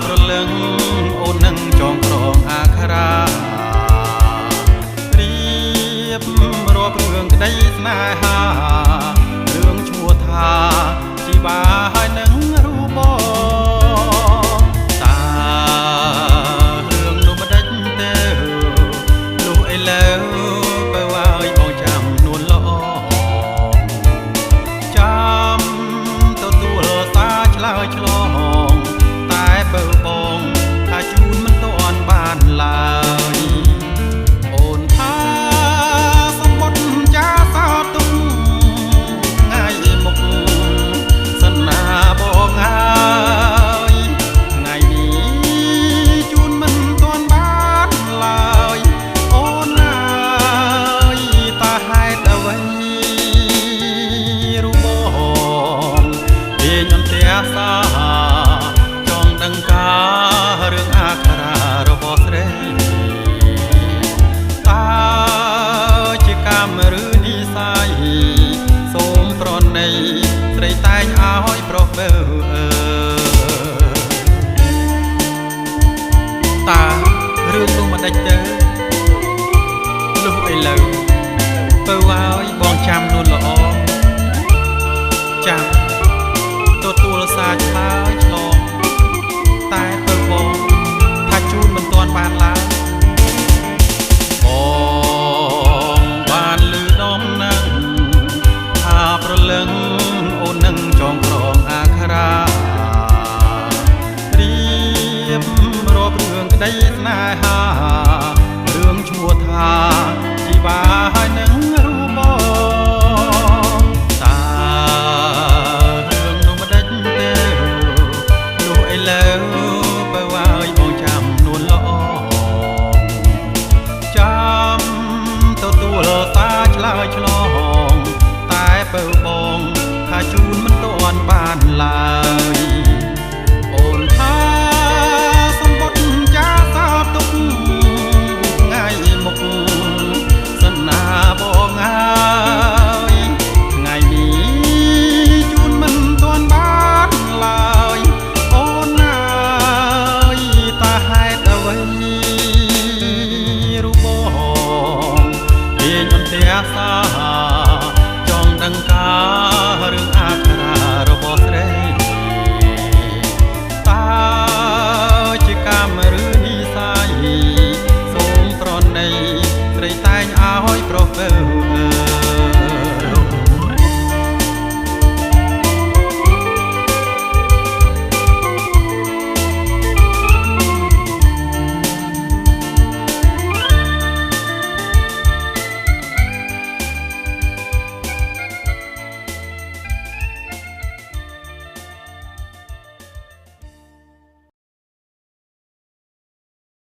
ប្រលឹងអូននឹងចងក្រងអាខារារៀបរាប់រឿងក្តីស្នេហារឿងឈ្មោះថាជីវាហើយនឹងរូបបងតារឿងនោះមិនដេចទេលុះឥឡូវបើឲ្យបងចាំនួនល្អចាំទទួលសារឆ្លើយឆ្លងតែបើបងថាជូនមិនទាន់បានឡើយអូនថាសម្បត្តិចាសាទុំថ្ងៃមុខសណាបងហើយថ្ងៃនេះជូនមិនទាន់បានឡើយអូនហើយតាហេតុអ្វីរូបបងពេញអន្ទះសាចង់ដឹងការរឿងអាខារារបស់ស្រីតើជាកម្មឬនិស័យសូមប្រណីស្រីតែងឲ្យប្រុសបើតើរឿងនោះមិនដេចទេលុះឥឡូវបើឲ្យបងចាំនួនល្អចាំទទួលសារឆ្លើយឆ្លងតែបើបងថាជូនមិនទាន់បានឡើយបងបានលឺដំណឹងថាប្រលឹងអូននឹងចងក្រងអាខារារៀបរាប់រឿងក្តីស្នេហារឿងឈ្មោះថា